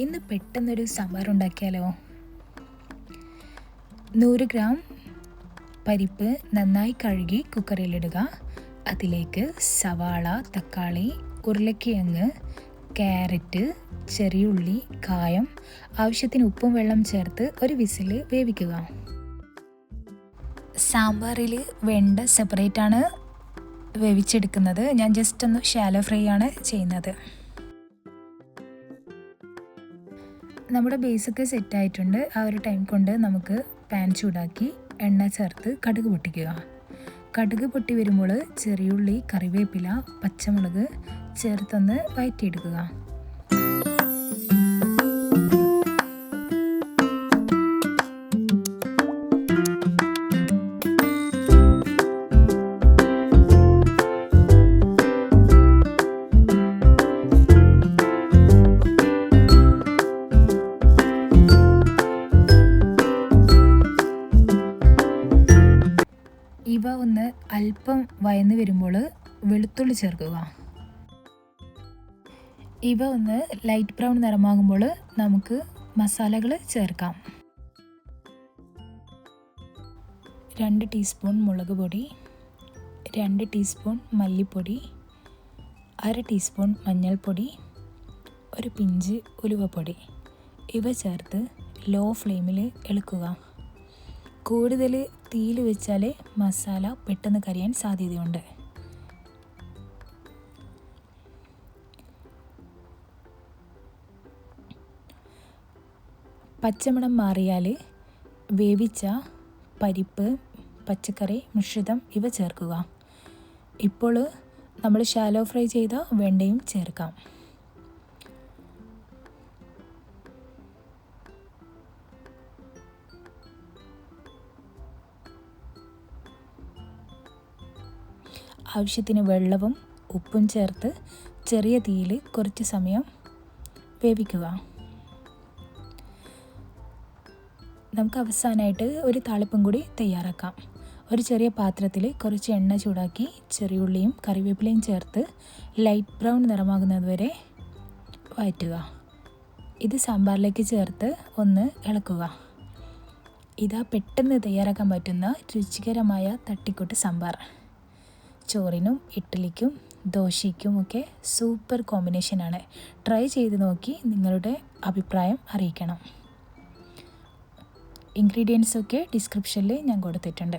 ഇന്ന് പെട്ടെന്നൊരു സാമ്പാർ ഉണ്ടാക്കിയാലോ. 100 ഗ്രാം പരിപ്പ് നന്നായി കഴുകി കുക്കറിലിടുക. അതിലേക്ക് സവാള, തക്കാളി, ഉരുളക്കിഴങ്ങ്, ക്യാരറ്റ്, ചെറിയുള്ളി, കായം, ആവശ്യത്തിന് ഉപ്പും വെള്ളം ചേർത്ത് ഒരു വിസിൽ വേവിക്കുക. സാമ്പാറിൽ വെണ്ട സെപ്പറേറ്റാണ് വേവിച്ചെടുക്കുന്നത്. ഞാൻ ജസ്റ്റ് ഒന്ന് ഷാലോ ഫ്രൈ ആണ് ചെയ്യുന്നത്. നമ്മുടെ ബേസൊക്കെ സെറ്റായിട്ടുണ്ട്. ആ ഒരു ടൈം കൊണ്ട് നമുക്ക് പാൻ ചൂടാക്കി എണ്ണ ചേർത്ത് കടുക് പൊട്ടിക്കുക. കടുക് പൊട്ടി വരുമ്പോൾ ചെറിയുള്ളി, കറിവേപ്പില, പച്ചമുളക് ചേർത്തൊന്ന് വഴറ്റിയെടുക്കുക. ഇവ ഒന്ന് അല്പം വയന്ന് വരുമ്പോൾ വെളുത്തുള്ളി ചേർക്കുക. ഇവ ഒന്ന് ലൈറ്റ് ബ്രൗൺ നിറമാകുമ്പോൾ നമുക്ക് മസാലകൾ ചേർക്കാം. 2 ടീസ്പൂൺ മുളക് പൊടി, 2 ടീസ്പൂൺ മല്ലിപ്പൊടി, 1/2 ടീസ്പൂൺ മഞ്ഞൾപ്പൊടി, ഒരു പിഞ്ച് ഉലുവപ്പൊടി. ഇവ ചേർത്ത് ലോ ഫ്ലെയിമിൽ ഇളക്കുക. കൂടുതൽ തീയിൽ വെച്ചാൽ മസാല പെട്ടെന്ന് കരിയാൻ സാധ്യതയുണ്ട്. പച്ചമണം മാറിയാൽ വേവിച്ച പരിപ്പ്, പച്ചക്കറി മിശ്രിതം ഇവ ചേർക്കുക. ഇപ്പോൾ നമ്മൾ ഷാലോ ഫ്രൈ ചെയ്ത വെണ്ടയും ചേർക്കാം. ആവശ്യത്തിന് വെള്ളവും ഉപ്പും ചേർത്ത് ചെറിയ തീയിൽ കുറച്ച് സമയം വേവിക്കുക. നമുക്ക് അവസാനമായിട്ട് ഒരു താളിപ്പും കൂടി തയ്യാറാക്കാം. ഒരു ചെറിയ പാത്രത്തിൽ കുറച്ച് എണ്ണ ചൂടാക്കി ചെറിയുള്ളിയും കറിവേപ്പിലയും ചേർത്ത് ലൈറ്റ് ബ്രൗൺ നിറമാകുന്നത് വരെ വഴറ്റുക. ഇത് സാമ്പാറിലേക്ക് ചേർത്ത് ഒന്ന് ഇളക്കുക. ഇതാ പെട്ടെന്ന് തയ്യാറാക്കാൻ പറ്റുന്ന രുചികരമായ തട്ടിക്കൂട്ട് സാമ്പാർ. ചോറിനും ഇഡ്ഡലിക്കും ദോശയ്ക്കും ഒക്കെ സൂപ്പർ കോമ്പിനേഷനാണ്. ട്രൈ ചെയ്ത് നോക്കി നിങ്ങളുടെ അഭിപ്രായം അറിയിക്കണം. ഇൻഗ്രീഡിയൻസൊക്കെ ഡിസ്ക്രിപ്ഷനിൽ ഞാൻ കൊടുത്തിട്ടുണ്ട്.